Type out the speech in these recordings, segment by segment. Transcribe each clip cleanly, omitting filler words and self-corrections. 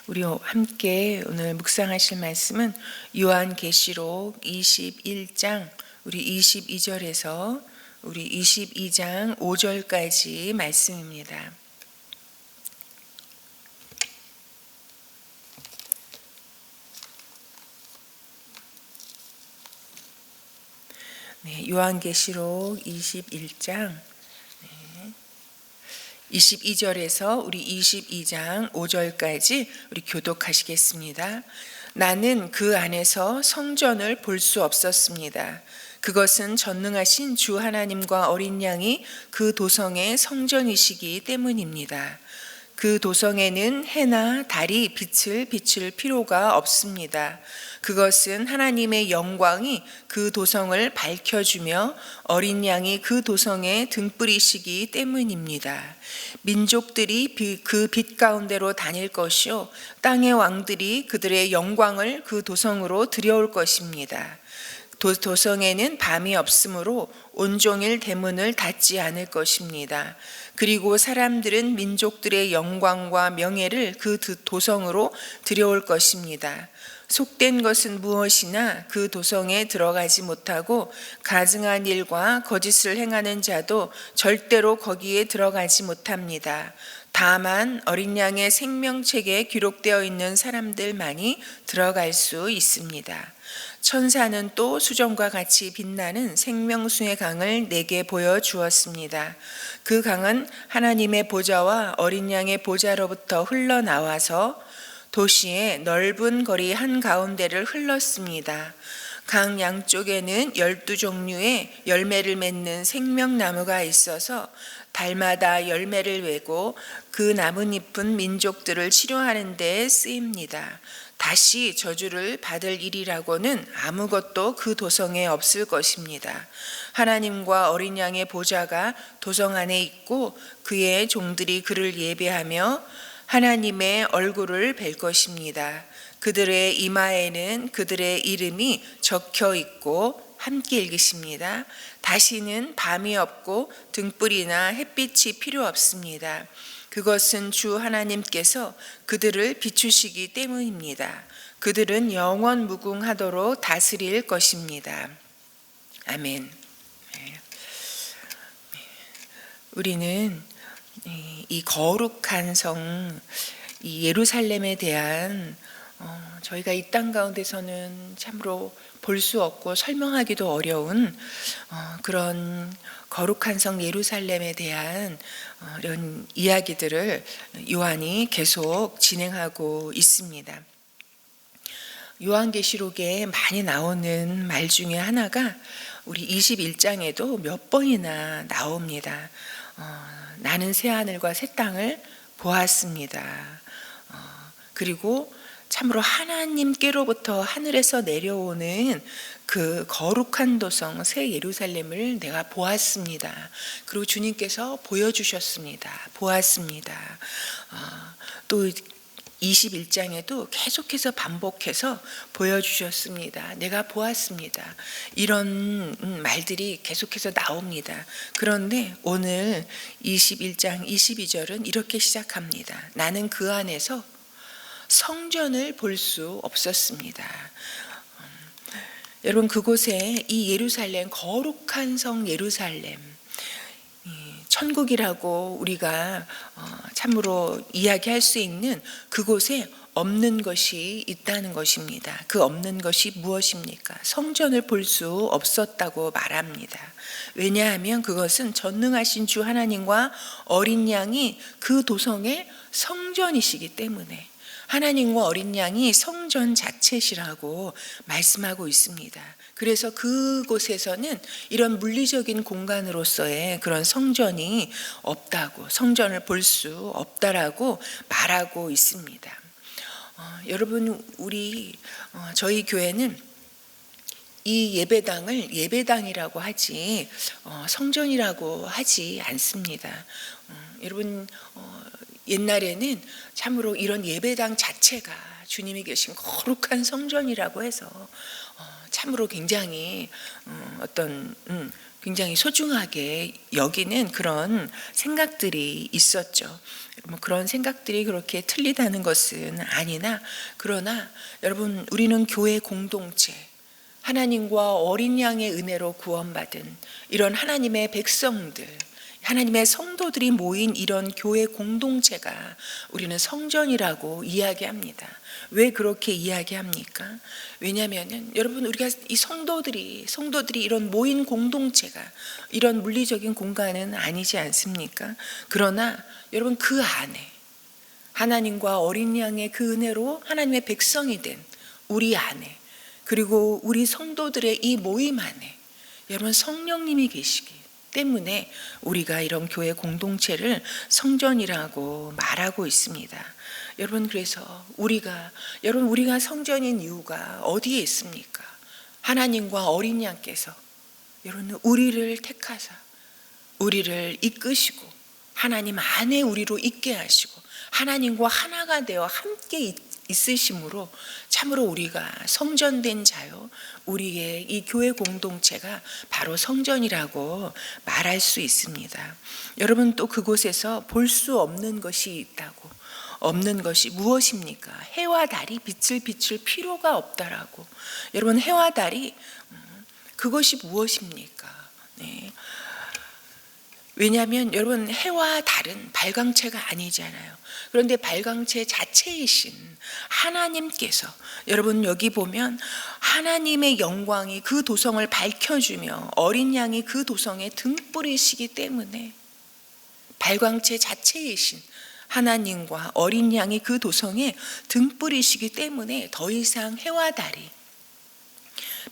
우리 함께 오늘 묵상하실 말씀은 요한계시록 21장 우리 22절에서 우리 22장 5절까지 말씀입니다. 네, 요한계시록 21장 22절에서 우리 22장 5절까지 우리 교독하시겠습니다. 나는 그 안에서 성전을 볼 수 없었습니다. 그것은 전능하신 주 하나님과 어린 양이 그 도성의 성전이시기 때문입니다. 그 도성에는 해나 달이 빛을 비출 필요가 없습니다. 그것은 하나님의 영광이 그 도성을 밝혀주며 어린 양이 그 도성의 등불이시기 때문입니다. 민족들이 그 빛 가운데로 다닐 것이요 땅의 왕들이 그들의 영광을 그 도성으로 들여올 것입니다. 도성에는 밤이 없으므로 온종일 대문을 닫지 않을 것입니다. 그리고 사람들은 민족들의 영광과 명예를 그 도성으로 들여올 것입니다. 속된 것은 무엇이나 그 도성에 들어가지 못하고 가증한 일과 거짓을 행하는 자도 절대로 거기에 들어가지 못합니다. 다만 어린 양의 생명책에 기록되어 있는 사람들만이 들어갈 수 있습니다. 천사는 또 수정과 같이 빛나는 생명수의 강을 내게 보여주었습니다. 그 강은 하나님의 보좌와 어린 양의 보좌로부터 흘러나와서 도시의 넓은 거리 한가운데를 흘렀습니다. 강 양쪽에는 12종류의 열매를 맺는 생명나무가 있어서 달마다 열매를 메고 그 나뭇잎은 민족들을 치료하는 데 쓰입니다. 다시 저주를 받을 일이라고는 아무것도 그 도성에 없을 것입니다. 하나님과 어린 양의 보좌가 도성 안에 있고 그의 종들이 그를 예배하며 하나님의 얼굴을 뵐 것입니다. 그들의 이마에는 그들의 이름이 적혀 있고 함께 읽으십니다. 다시는 밤이 없고 등불이나 햇빛이 필요 없습니다. 그것은 주 하나님께서 그들을 비추시기 때문입니다. 그들은 영원 무궁하도록 다스릴 것입니다. 아멘. 우리는 이 거룩한 성, 이 예루살렘에 대한 저희가 이 땅 가운데서는 참으로 볼 수 없고 설명하기도 어려운 그런 거룩한 성 예루살렘에 대한 이런 이야기들을 요한이 계속 진행하고 있습니다. 요한계시록에 많이 나오는 말 중에 하나가 우리 21장에도 몇 번이나 나옵니다. 나는 새하늘과 새 땅을 보았습니다. 그리고 참으로 하나님께로부터 하늘에서 내려오는 그 거룩한 도성 새 예루살렘을 내가 보았습니다. 그리고 주님께서 보여주셨습니다. 보았습니다. 또 21장에도 계속해서 반복해서 보여주셨습니다. 내가 보았습니다. 이런 말들이 계속해서 나옵니다. 그런데 오늘 21장 22절은 이렇게 시작합니다. 나는 그 안에서 성전을 볼 수 없었습니다. 여러분, 그곳에 이 예루살렘, 거룩한 성 예루살렘, 천국이라고 우리가 참으로 이야기할 수 있는 그곳에 없는 것이 있다는 것입니다. 그 없는 것이 무엇입니까? 성전을 볼 수 없었다고 말합니다. 왜냐하면 그것은 전능하신 주 하나님과 어린 양이 그 도성의 성전이시기 때문에 하나님과 어린 양이 성전 자체시라고 말씀하고 있습니다. 그래서 그곳에서는 이런 물리적인 공간으로서의 그런 성전이 없다고, 성전을 볼 수 없다라고 말하고 있습니다. 여러분, 저희 교회는 이 예배당을 예배당이라고 하지 성전이라고 하지 않습니다. 여러분, 옛날에는 참으로 이런 예배당 자체가 주님이 계신 거룩한 성전이라고 해서 참으로 굉장히 어떤 굉장히 소중하게 여기는 그런 생각들이 있었죠. 그런 생각들이 그렇게 틀리다는 것은 아니나, 그러나 여러분, 우리는 교회 공동체, 하나님과 어린 양의 은혜로 구원받은 이런 하나님의 백성들, 하나님의 성도들이 모인 이런 교회 공동체가 우리는 성전이라고 이야기합니다. 왜 그렇게 이야기합니까? 왜냐하면 여러분, 우리가 이 성도들이 이런 모인 공동체가 이런 물리적인 공간은 아니지 않습니까? 그러나 여러분, 그 안에 하나님과 어린 양의 그 은혜로 하나님의 백성이 된 우리 안에, 그리고 우리 성도들의 이 모임 안에 여러분, 성령님이 계시기 때문에 우리가 이런 교회 공동체를 성전이라고 말하고 있습니다. 여러분, 그래서 우리가 성전인 이유가 어디에 있습니까? 하나님과 어린 양께서 여러분, 우리를 택하사 우리를 이끄시고 하나님 안에 우리로 있게 하시고 하나님과 하나가 되어 함께 있으심으로 참으로 우리가 성전된 자요, 우리의 이 교회 공동체가 바로 성전이라고 말할 수 있습니다. 여러분, 또 그곳에서 볼 수 없는 것이 있다고. 없는 것이 무엇입니까? 해와 달이 빛을 비출 필요가 없다라고. 여러분, 해와 달이 그것이 무엇입니까? 네. 왜냐하면 여러분, 해와 달은 발광체가 아니잖아요. 그런데 발광체 자체이신 하나님께서, 여러분 여기 보면 하나님의 영광이 그 도성을 밝혀주며 어린 양이 그 도성에 등불이시기 때문에, 발광체 자체이신 하나님과 어린 양이 그 도성에 등불이시기 때문에 더 이상 해와 달이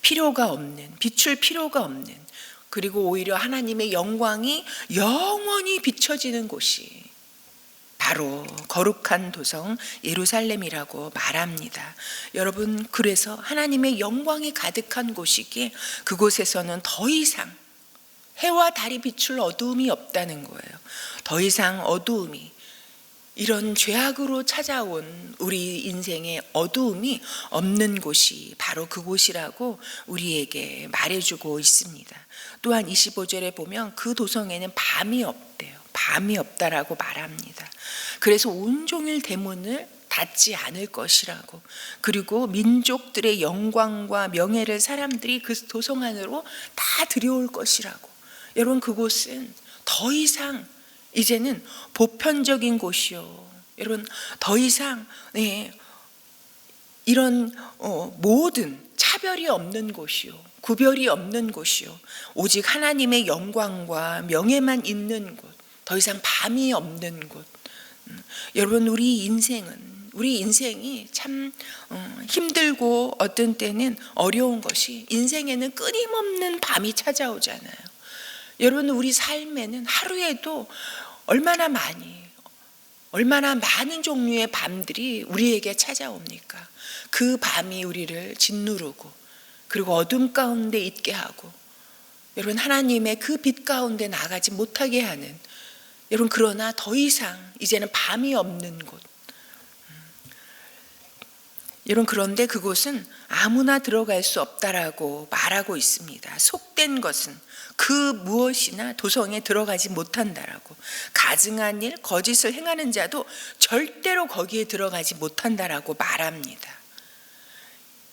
필요가 없는, 비출 필요가 없는, 그리고 오히려 하나님의 영광이 영원히 비춰지는 곳이 바로 거룩한 도성 예루살렘이라고 말합니다. 여러분, 그래서 하나님의 영광이 가득한 곳이기에 그곳에서는 더 이상 해와 달이 비출 어두움이 없다는 거예요. 더 이상 어두움이, 이런 죄악으로 찾아온 우리 인생의 어두움이 없는 곳이 바로 그곳이라고 우리에게 말해주고 있습니다. 또한 25절에 보면 그 도성에는 밤이 없대요. 밤이 없다라고 말합니다. 그래서 온종일 대문을 닫지 않을 것이라고, 그리고 민족들의 영광과 명예를 사람들이 그 도성 안으로 다 들여올 것이라고. 여러분, 그곳은 더 이상 이제는 보편적인 곳이요, 여러분, 더 이상 이런 모든 차별이 없는 곳이요, 구별이 없는 곳이요, 오직 하나님의 영광과 명예만 있는 곳, 더 이상 밤이 없는 곳. 여러분, 우리 인생이 참 힘들고 어떤 때는 어려운 것이, 인생에는 끊임없는 밤이 찾아오잖아요. 여러분, 우리 삶에는 하루에도 얼마나 많은 종류의 밤들이 우리에게 찾아옵니까? 그 밤이 우리를 짓누르고, 그리고 어둠 가운데 있게 하고, 여러분, 하나님의 그 빛 가운데 나가지 못하게 하는, 여러분, 그러나 더 이상 이제는 밤이 없는 곳. 여러분, 그런데 그곳은 아무나 들어갈 수 없다라고 말하고 있습니다. 속된 것은 그 무엇이나 도성에 들어가지 못한다라고. 가증한 일, 거짓을 행하는 자도 절대로 거기에 들어가지 못한다라고 말합니다.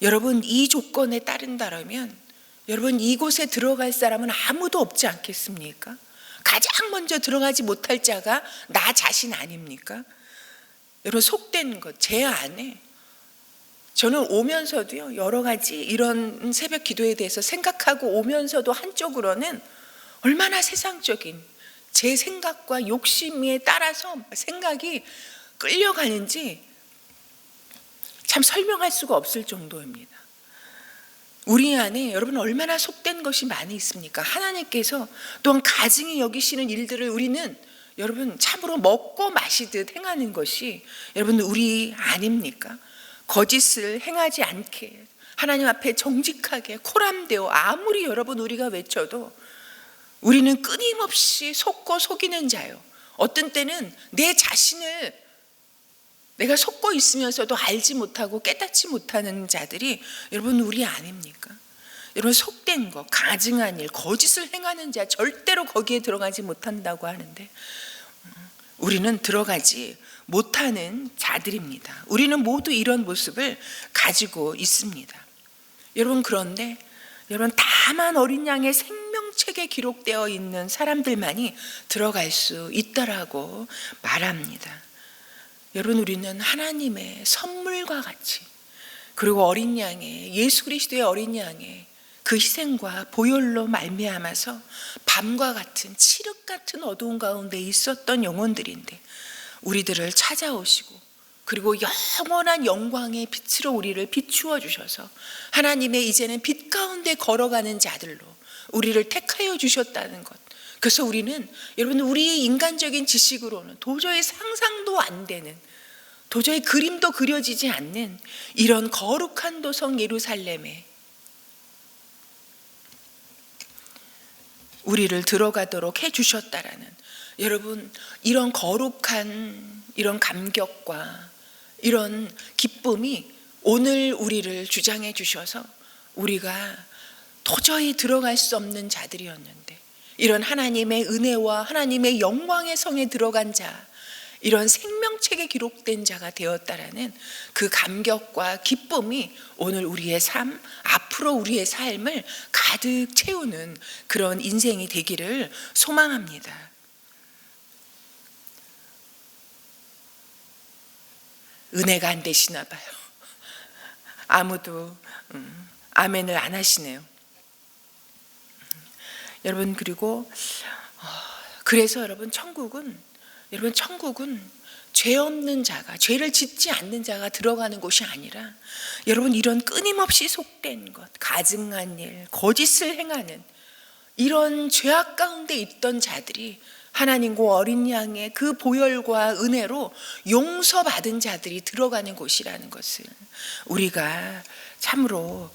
여러분, 이 조건에 따른다면 여러분, 이곳에 들어갈 사람은 아무도 없지 않겠습니까? 가장 먼저 들어가지 못할 자가 나 자신 아닙니까? 여러분, 속된 것, 제 안에 저는 오면서도요, 여러 가지 이런 새벽 기도에 대해서 생각하고 오면서도 한쪽으로는 얼마나 세상적인 제 생각과 욕심에 따라서 생각이 끌려가는지 참 설명할 수가 없을 정도입니다. 우리 안에 여러분 얼마나 속된 것이 많이 있습니까? 하나님께서 또한 가증히 여기시는 일들을 우리는 여러분 참으로 먹고 마시듯 행하는 것이 여러분 우리 아닙니까? 거짓을 행하지 않게 하나님 앞에 정직하게 코람되어 아무리 여러분 우리가 외쳐도 우리는 끊임없이 속고 속이는 자요. 어떤 때는 내 자신을 내가 속고 있으면서도 알지 못하고 깨닫지 못하는 자들이 여러분 우리 아닙니까? 여러분, 속된 것, 가증한 일, 거짓을 행하는 자 절대로 거기에 들어가지 못한다고 하는데 우리는 들어가지 못하는 자들입니다. 우리는 모두 이런 모습을 가지고 있습니다. 여러분, 그런데 여러분, 다만 어린 양의 생명책에 기록되어 있는 사람들만이 들어갈 수 있다라고 말합니다. 여러분, 우리는 하나님의 선물과 같이, 그리고 어린 양의, 예수 그리스도의 어린 양의 그 희생과 보혈로 말미암아서 밤과 같은 칠흑 같은 어두운 가운데 있었던 영혼들인데 우리들을 찾아오시고, 그리고 영원한 영광의 빛으로 우리를 비추어 주셔서 하나님의 이제는 빛 가운데 걸어가는 자들로 우리를 택하여 주셨다는 것. 그래서 우리는, 여러분, 우리의 인간적인 지식으로는 도저히 상상도 안 되는, 도저히 그림도 그려지지 않는 이런 거룩한 도성 예루살렘에 우리를 들어가도록 해주셨다라는, 여러분, 이런 거룩한 이런 감격과 이런 기쁨이 오늘 우리를 주장해 주셔서 우리가 도저히 들어갈 수 없는 자들이었는데 이런 하나님의 은혜와 하나님의 영광의 성에 들어간 자, 이런 생명책에 기록된 자가 되었다라는 그 감격과 기쁨이 오늘 우리의 삶, 앞으로 우리의 삶을 가득 채우는 그런 인생이 되기를 소망합니다. 은혜가 안 되시나 봐요. 아무도 아멘을 안 하시네요. 여러분, 그리고 그래서 여러분, 천국은 죄 없는 자가, 죄를 짓지 않는 자가 들어가는 곳이 아니라, 여러분, 이런 끊임없이 속된 것, 가증한 일, 거짓을 행하는 이런 죄악 가운데 있던 자들이 하나님과 어린 양의 그 보혈과 은혜로 용서받은 자들이 들어가는 곳이라는 것을 우리가 참으로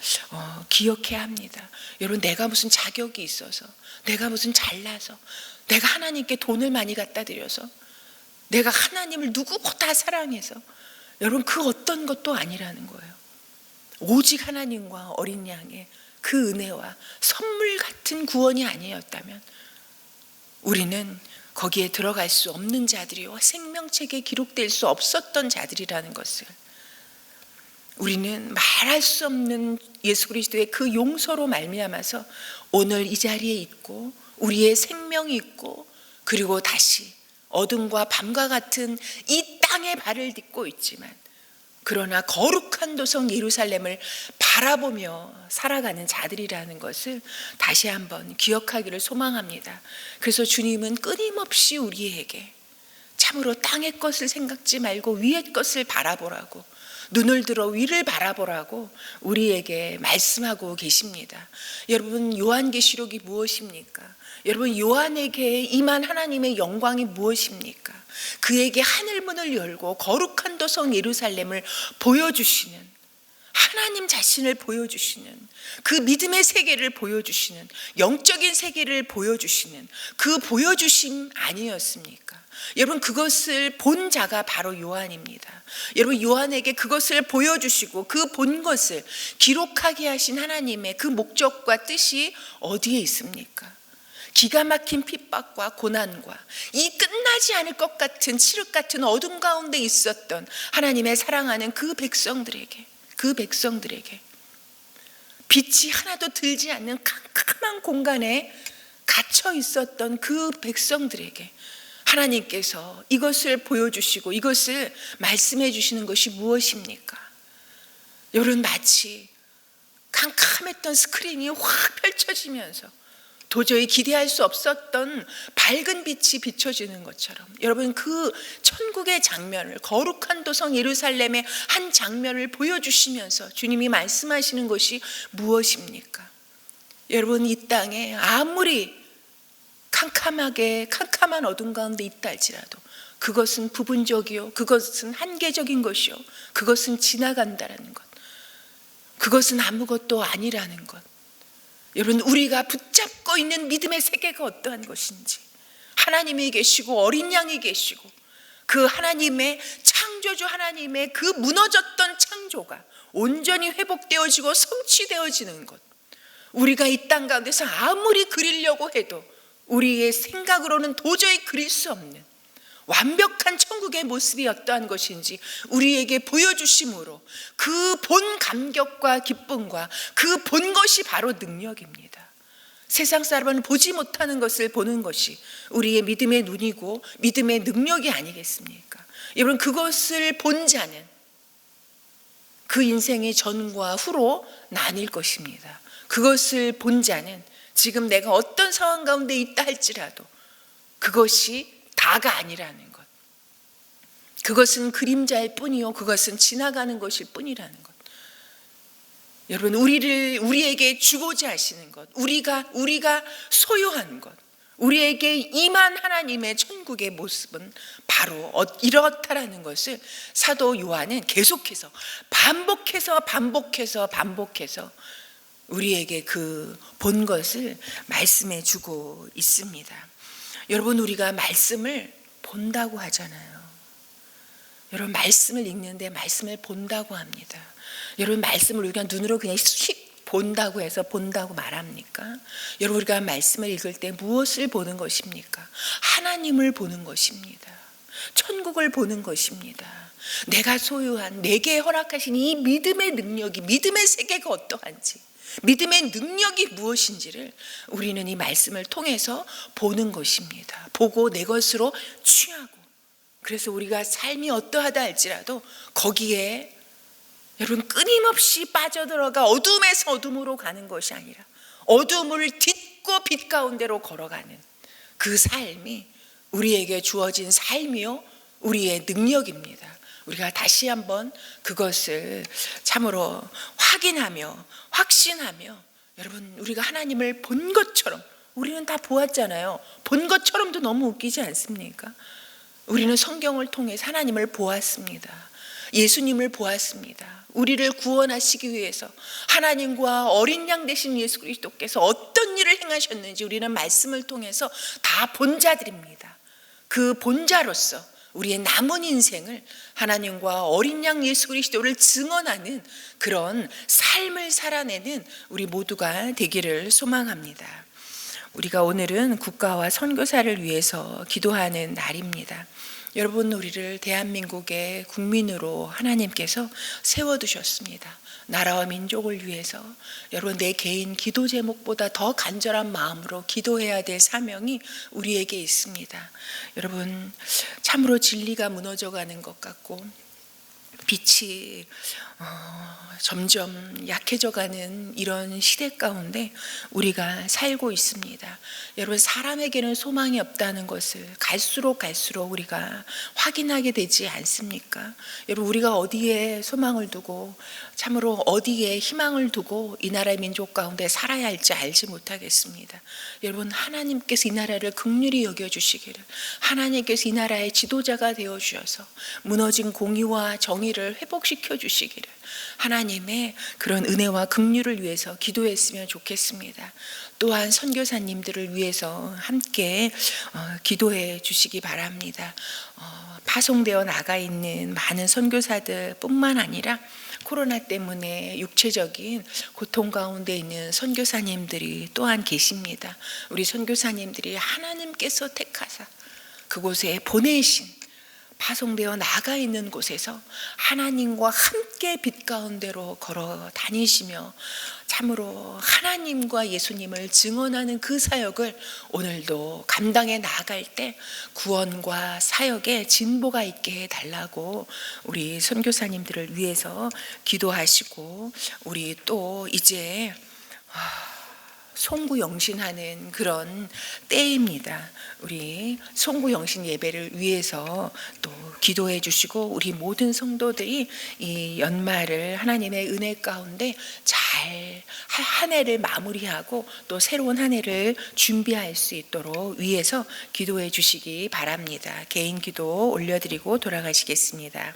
기억해야 합니다. 여러분, 내가 무슨 자격이 있어서, 내가 무슨 잘나서, 내가 하나님께 돈을 많이 갖다 드려서, 내가 하나님을 누구보다 사랑해서, 여러분, 그 어떤 것도 아니라는 거예요. 오직 하나님과 어린 양의 그 은혜와 선물 같은 구원이 아니었다면 우리는 거기에 들어갈 수 없는 자들이요, 생명책에 기록될 수 없었던 자들이라는 것을, 우리는 말할 수 없는 예수 그리스도의 그 용서로 말미암아서 오늘 이 자리에 있고 우리의 생명이 있고, 그리고 다시 어둠과 밤과 같은 이 땅에 발을 딛고 있지만 그러나 거룩한 도성 예루살렘을 바라보며 살아가는 자들이라는 것을 다시 한번 기억하기를 소망합니다. 그래서 주님은 끊임없이 우리에게 참으로 땅의 것을 생각지 말고 위의 것을 바라보라고, 눈을 들어 위를 바라보라고 우리에게 말씀하고 계십니다. 여러분, 요한계시록이 무엇입니까? 여러분, 요한에게 임한 하나님의 영광이 무엇입니까? 그에게 하늘문을 열고 거룩한 도성 예루살렘을 보여주시는, 하나님 자신을 보여주시는, 그 믿음의 세계를 보여주시는, 영적인 세계를 보여주시는 그 보여주심 아니었습니까? 여러분, 그것을 본 자가 바로 요한입니다. 여러분, 요한에게 그것을 보여주시고 그 본 것을 기록하게 하신 하나님의 그 목적과 뜻이 어디에 있습니까? 기가 막힌 핍박과 고난과 이 끝나지 않을 것 같은 칠흑 같은 어둠 가운데 있었던 하나님의 사랑하는 그 백성들에게 빛이 하나도 들지 않는 캄캄한 공간에 갇혀 있었던 그 백성들에게 하나님께서 이것을 보여주시고 이것을 말씀해 주시는 것이 무엇입니까? 여러분, 마치 캄캄했던 스크린이 확 펼쳐지면서 도저히 기대할 수 없었던 밝은 빛이 비춰지는 것처럼, 여러분, 그 천국의 장면을, 거룩한 도성 예루살렘의 한 장면을 보여주시면서 주님이 말씀하시는 것이 무엇입니까? 여러분, 이 땅에 아무리 캄캄한 어둠 가운데 있다 할지라도 그것은 부분적이요, 그것은 한계적인 것이요, 그것은 지나간다라는 것, 그것은 아무것도 아니라는 것. 여러분, 우리가 붙잡고 있는 믿음의 세계가 어떠한 것인지, 하나님이 계시고 어린 양이 계시고 그 하나님의 창조주, 하나님의 그 무너졌던 창조가 온전히 회복되어지고 성취되어지는 것, 우리가 이 땅 가운데서 아무리 그리려고 해도 우리의 생각으로는 도저히 그릴 수 없는 완벽한 천국의 모습이 어떠한 것인지 우리에게 보여주심으로 그 본 감격과 기쁨과 그 본 것이 바로 능력입니다. 세상 사람은 보지 못하는 것을 보는 것이 우리의 믿음의 눈이고 믿음의 능력이 아니겠습니까? 여러분, 그것을 본 자는 그 인생의 전과 후로 나뉠 것입니다. 그것을 본 자는 지금 내가 어떤 상황 가운데 있다 할지라도 그것이 다가 아니라는 것, 그것은 그림자일 뿐이요 그것은 지나가는 것일 뿐이라는 것. 여러분, 우리에게 주고자 하시는 것, 우리가 소유한 것, 우리에게 임한 하나님의 천국의 모습은 바로 이렇다라는 것을 사도 요한은 계속해서 반복해서 우리에게 그 본 것을 말씀해 주고 있습니다. 여러분, 우리가 말씀을 본다고 하잖아요. 여러분, 말씀을 읽는데 말씀을 본다고 합니다. 여러분, 말씀을 우리가 눈으로 그냥 휙 본다고 해서 본다고 말합니까? 여러분, 우리가 말씀을 읽을 때 무엇을 보는 것입니까? 하나님을 보는 것입니다. 천국을 보는 것입니다. 내가 소유한, 내게 허락하신 이 믿음의 능력이, 믿음의 세계가 어떠한지, 믿음의 능력이 무엇인지를 우리는 이 말씀을 통해서 보는 것입니다. 보고 내 것으로 취하고, 그래서 우리가 삶이 어떠하다 할지라도 거기에 여러분 끊임없이 빠져들어가 어둠에서 어둠으로 가는 것이 아니라 어둠을 딛고 빛 가운데로 걸어가는 그 삶이 우리에게 주어진 삶이요 우리의 능력입니다. 우리가 다시 한번 그것을 참으로 확인하며 확신하며, 여러분, 우리가 하나님을 본 것처럼, 우리는 다 보았잖아요. 본 것처럼도 너무 웃기지 않습니까? 우리는 성경을 통해서 하나님을 보았습니다. 예수님을 보았습니다. 우리를 구원하시기 위해서 하나님과 어린 양 되신 예수 그리스도께서 어떤 일을 행하셨는지 우리는 말씀을 통해서 다 본 자들입니다. 그 본자로서 우리의 남은 인생을 하나님과 어린 양 예수 그리스도를 증언하는 그런 삶을 살아내는 우리 모두가 되기를 소망합니다. 우리가 오늘은 국가와 선교사를 위해서 기도하는 날입니다. 여러분, 우리를 대한민국의 국민으로 하나님께서 세워두셨습니다. 나라와 민족을 위해서 여러분, 내 개인 기도 제목보다 더 간절한 마음으로 기도해야 될 사명이 우리에게 있습니다. 여러분, 참으로 진리가 무너져가는 것 같고 빛이 점점 약해져가는 이런 시대 가운데 우리가 살고 있습니다. 여러분, 사람에게는 소망이 없다는 것을 갈수록 우리가 확인하게 되지 않습니까? 여러분, 우리가 어디에 소망을 두고 참으로 어디에 희망을 두고 이 나라의 민족 가운데 살아야 할지 알지 못하겠습니다. 여러분, 하나님께서 이 나라를 긍휼히 여겨주시기를, 하나님께서 이 나라의 지도자가 되어주셔서 무너진 공의와 정의를 회복시켜 주시기를, 하나님의 그런 은혜와 긍휼을 위해서 기도했으면 좋겠습니다. 또한 선교사님들을 위해서 함께 기도해 주시기 바랍니다. 파송되어 나가 있는 많은 선교사들 뿐만 아니라 코로나 때문에 육체적인 고통 가운데 있는 선교사님들이 또한 계십니다. 우리 선교사님들이 하나님께서 택하사 그곳에 보내신, 파송되어 나가 있는 곳에서 하나님과 함께 빛 가운데로 걸어 다니시며 참으로 하나님과 예수님을 증언하는 그 사역을 오늘도 감당해 나아갈 때 구원과 사역에 진보가 있게 해달라고 우리 선교사님들을 위해서 기도하시고, 우리 또 이제 송구영신하는 그런 때입니다. 우리 송구영신 예배를 위해서 또 기도해 주시고, 우리 모든 성도들이 이 연말을 하나님의 은혜 가운데 잘 한 해를 마무리하고 또 새로운 한 해를 준비할 수 있도록 위해서 기도해 주시기 바랍니다. 개인 기도 올려드리고 돌아가시겠습니다.